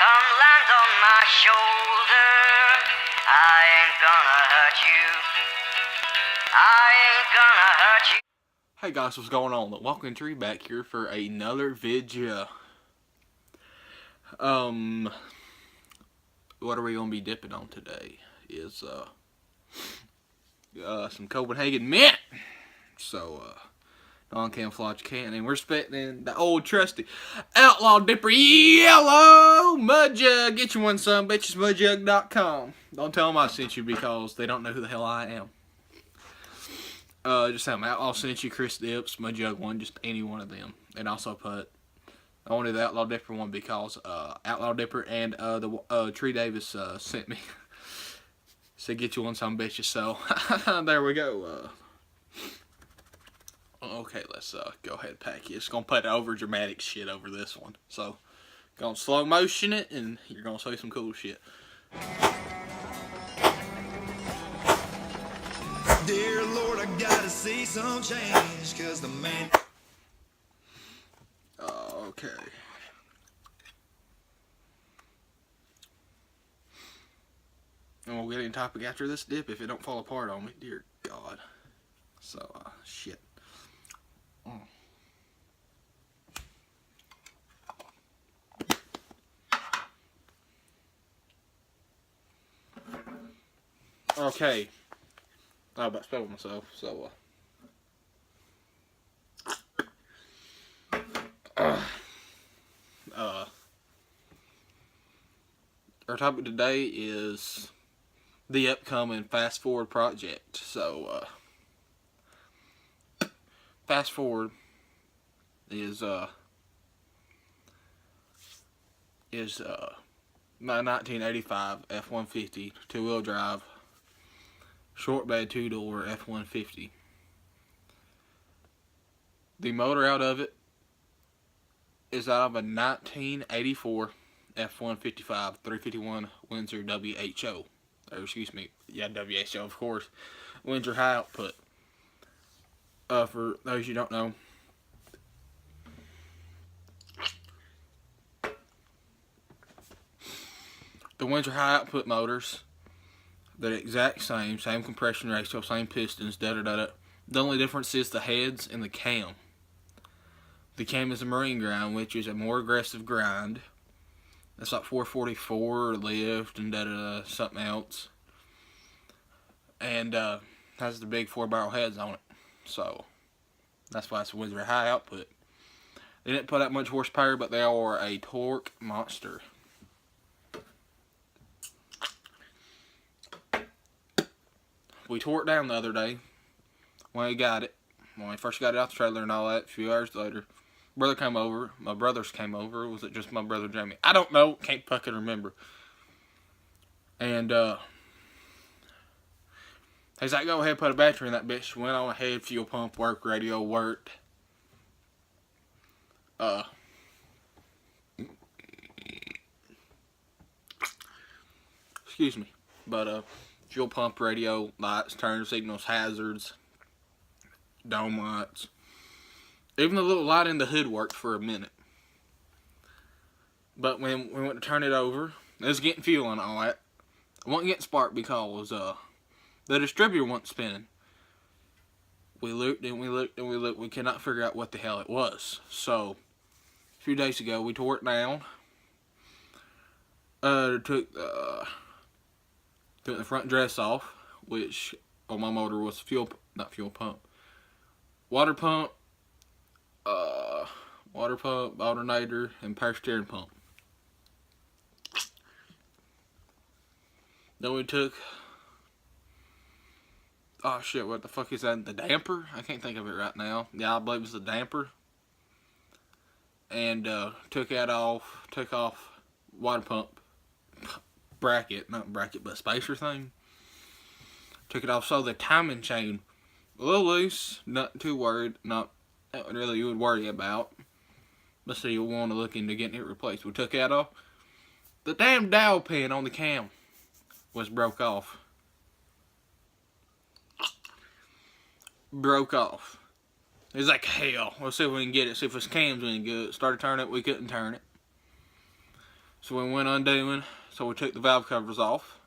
Come land on my shoulder. I ain't gonna hurt you. I ain't gonna hurt you. Hey guys, what's going on? The Walking Tree back here for another video. What are we gonna be dipping on today? Is some Copenhagen mint. So non-camouflage can, and we're spitting the old trusty Outlaw Dipper Yellow Mud Jug. Get you one, son, bitches. Mudjug.com. Don't tell them I sent you because they don't know who the hell I am. Just have them. Outlaw sent you, Chris Dips, Mud Jug one, just any one of them. And also put only the Outlaw Dipper one because Outlaw Dipper and the Tree Davis sent me. Said get you one, some bitches. So there we go. Okay, let's go ahead and pack it. It's gonna put over dramatic shit over this one. So gonna slow motion it, and you're gonna see some cool shit. Dear Lord, I gotta see some change, cause the man... Okay. And we'll get in topic after this dip if it don't fall apart on me. Dear God. So, shit. Okay. I about spelled myself, so our topic today is the upcoming Fast Forward project. So Fast Forward is my 1985 F-150 two-wheel drive short bed two-door F-150. The motor out of it is out of a 1984 F-155 351 Windsor WHO. Or excuse me, yeah, WHO of course. Windsor high output. For those you don't know, the Windsor high output motors, they're the exact same compression ratio, same pistons, da-da-da-da. The only difference is the heads and the cam. The cam is a marine grind, which is a more aggressive grind. That's like 444 lift and da-da-da, something else. And has the big 4-barrel heads on it. So, that's why it's a Windsor high output. They didn't put out much horsepower, but they are a torque monster. We tore it down the other day when we got it. When we first got it out the trailer and all that, a few hours later, brother came over. My brothers came over. Was it just my brother Jamie? I don't know. Can't fucking remember. And he's like, go ahead, put a battery in that bitch. Went on ahead, fuel pump worked, radio worked. Excuse me. But fuel pump, radio, lights, turn signals, hazards, dome lights. Even the little light in the hood worked for a minute. But when we went to turn it over, it was getting fuel and all that. It wasn't getting spark because the distributor wasn't spinning. We looked and we looked and we looked. We could not figure out what the hell it was. So, a few days ago, we tore it down. Took the front dress off, which on my motor was water pump, alternator, and power steering pump. Then we took, oh shit, what the fuck is that? The damper? I can't think of it right now. Yeah, I believe it's the damper. And took that off, took off water pump bracket, not bracket, but spacer thing. Took it off, so the timing chain a little loose, not too worried, not really you would worry about. But so you'll want to look into getting it replaced. We took that off. The damn dowel pin on the cam was broke off. Broke off. It was like hell. Let's see if we can get it. See if his cam's any good. Started turning it, we couldn't turn it. So we went undoing. So we took the valve covers off,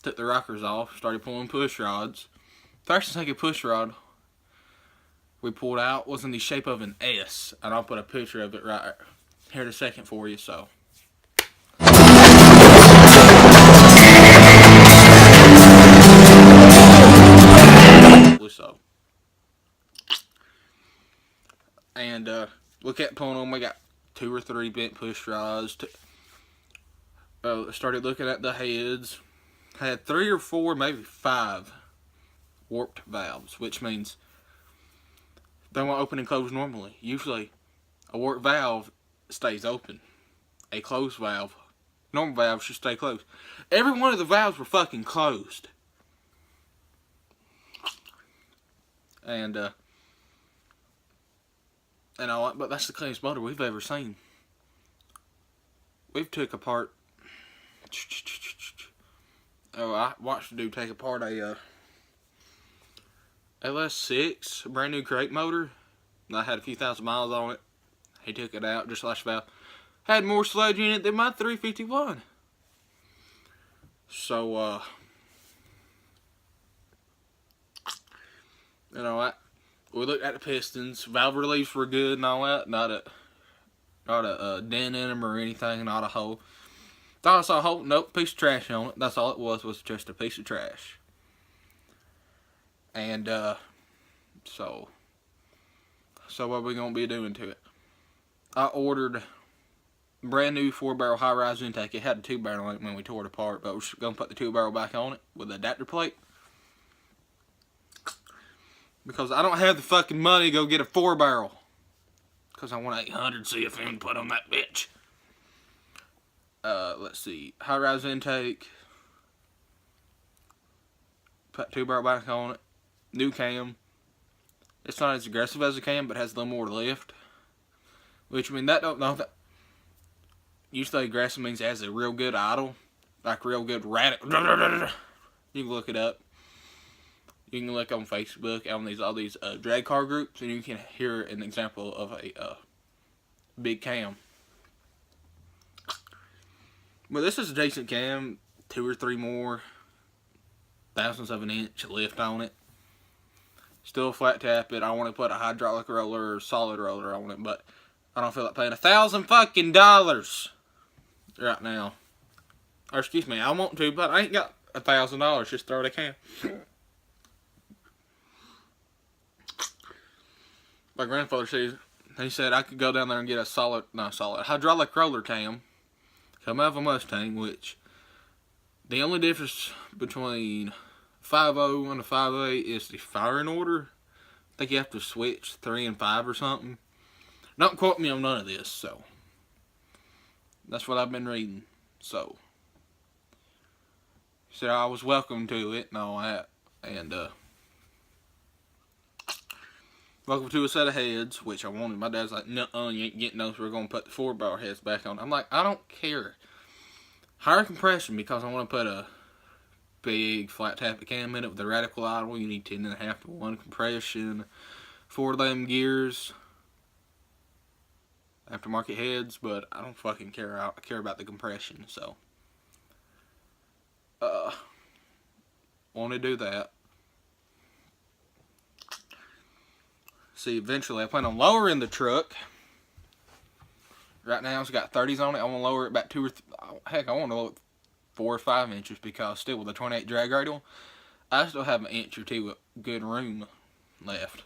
took the rockers off, started pulling push rods. First to take a push rod we pulled out was in the shape of an S, and I'll put a picture of it right here in a second for you. So. So. And we kept pulling them. We got 2 or 3 bent push rods. Started looking at the heads. Had 3 or 4, maybe 5 warped valves, which means they won't open and close normally. Usually, a warped valve stays open. A closed valve, normal valve, should stay closed. Every one of the valves were fucking closed. And but that's the cleanest motor we've ever seen. We've took apart. I watched a dude take apart a LS6, a brand new crate motor. I had a few thousand miles on it. He took it out, just like valve. Had more sludge in it than my 351. So, you know what? We looked at the pistons. Valve reliefs were good and all that. Not a dent in them or anything. Not a hole. Thought I saw a hole. Nope, piece of trash on it. That's all it was just a piece of trash. And so what are we gonna be doing to it? I ordered a brand new 4-barrel high-rise intake. It had a 2-barrel on it when we tore it apart, but we're gonna put the 2-barrel back on it with the adapter plate. Because I don't have the fucking money to go get a 4-barrel. Because I want 800 CFM to put on that bitch. Let's see. High-rise intake. Put 2-barrel back on it. New cam. It's not as aggressive as a cam, but has a little more lift. Which, I mean, that don't know that. Usually aggressive means it has a real good idle. Like real good radical. You can look it up. You can look on Facebook on all these drag car groups, and you can hear an example of a big cam. But this is a decent cam, 2 or 3 more thousandths of an inch lift on it. Still flat tap it. I want to put a hydraulic roller or solid roller on it, but I don't feel like paying $1,000 fucking dollars right now. Or excuse me, I want to, but I ain't got $1,000. Just throw it a cam. My grandfather said, he said I could go down there and get a hydraulic roller cam, come out of a Mustang, which the only difference between 5.0 and a 5.8 is the firing order. I think you have to switch 3 and 5 or something. Don't quote me on none of this, so that's what I've been reading. So he said I was welcome to it and all that, and welcome to a set of heads, which I wanted. My dad's like, "Nuh-uh, you ain't getting those. We're gonna put the 4-barrel heads back on." I'm like, I don't care. Higher compression, because I want to put a big flat tappet cam in it with a radical idle. You need 10.5 to 1 compression, 4 of them gears, aftermarket heads, but I don't fucking care. I care about the compression, so want to do that. See, eventually I plan on lowering the truck. Right now it's got 30s on it. I want to lower it about 2 or heck, I want to lower it 4 or 5 inches, because still with a 28 drag radial, I still have an inch or 2 of good room left.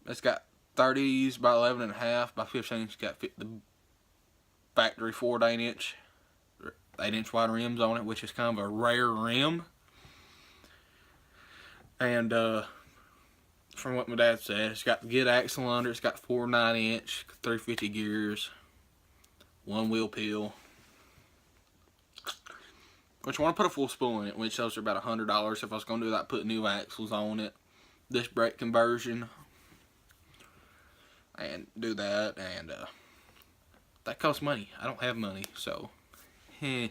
It's got 30s by 11.5 by 15. It's got the factory 4 to 8-inch wide rims on it, which is kind of a rare rim. And from what my dad said, it's got the good axle under. It's got 4 9-inch 350 gears, 1 wheel peel. Which I want to put a full spool in it, which those are about $100. If I was going to do that, put new axles on it, disc brake conversion, and do that, and that costs money. I don't have money, so and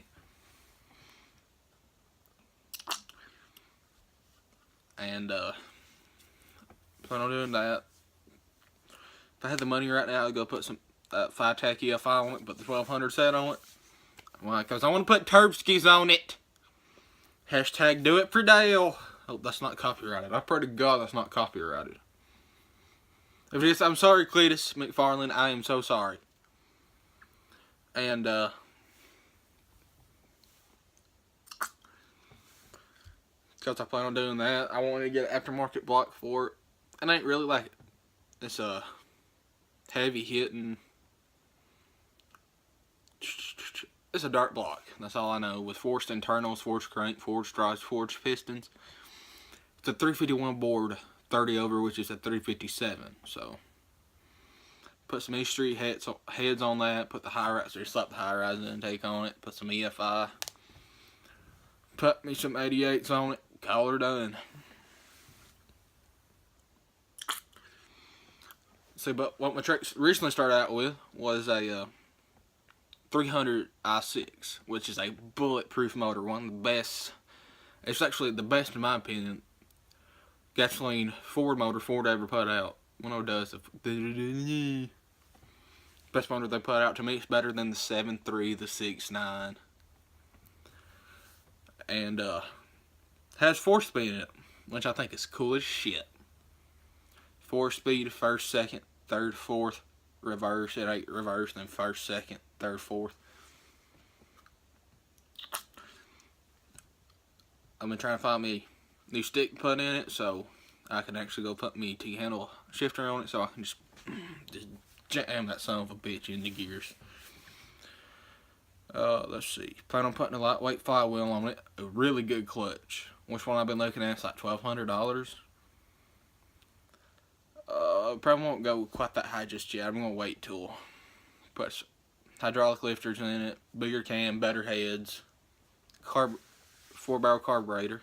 plan on doing that. If I had the money right now, I'd go put some that FiTech EFI on it, put the 1200 set on it. Why? Because I want to put Turbskis on it. Hashtag do it for Dale. Hope that's not copyrighted. I pray to God that's not copyrighted. If it is, I'm sorry, Cletus McFarland. I am so sorry. And, because I plan on doing that, I want to get an aftermarket block for it. And I ain't really like it. It's a heavy hitting. It's a dirt block. That's all I know. With forced internals, forced crank, forced drives, forced pistons. It's a 351 board, 30 over, which is a 357. So, put some East Street heads on that. Put the high rise, or slap the high rise intake on it. Put some EFI. Put me some 88s on it. Call her done. See, but what my truck recently started out with was a 300 i6, which is a bulletproof motor. One of the best. It's actually the best in my opinion. Gasoline Ford motor Ford ever put out. One of those does. Best motor they put out to me. It's better than the 7.3, the 6.9. And has 4-speed in it, which I think is cool as shit. 4-speed, first, second, third, fourth, reverse. It ain't reverse, then first, second, third, fourth. I've been trying to find me a new stick to put in it, so I can actually go put me T-handle shifter on it, so I can just jam that son of a bitch in the gears. Let's see. Plan on putting a lightweight flywheel on it. A really good clutch. Which one I've been looking at is like $1,200. Probably won't go quite that high just yet. I'm gonna wait till put hydraulic lifters in it, bigger cam, better heads, 4-barrel carburetor,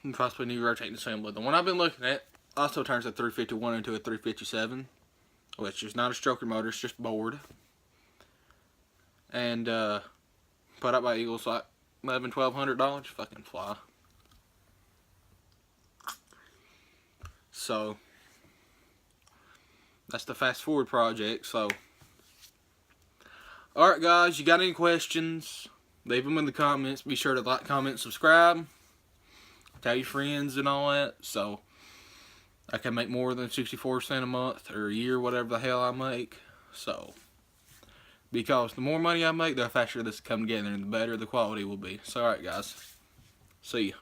and possibly new rotating assembly. The one I've been looking at also turns a 351 into a 357, which is not a stroker motor, it's just bored. And put up by Eagles like $1,100-$1,200. Fucking fly. So that's the fast forward project. So, alright guys, you got any questions? Leave them in the comments. Be sure to like, comment, subscribe. Tell your friends and all that. So I can make more than 64 cents a month or a year, whatever the hell I make. So, because the more money I make, the faster this will come together and the better the quality will be. So alright guys, see ya.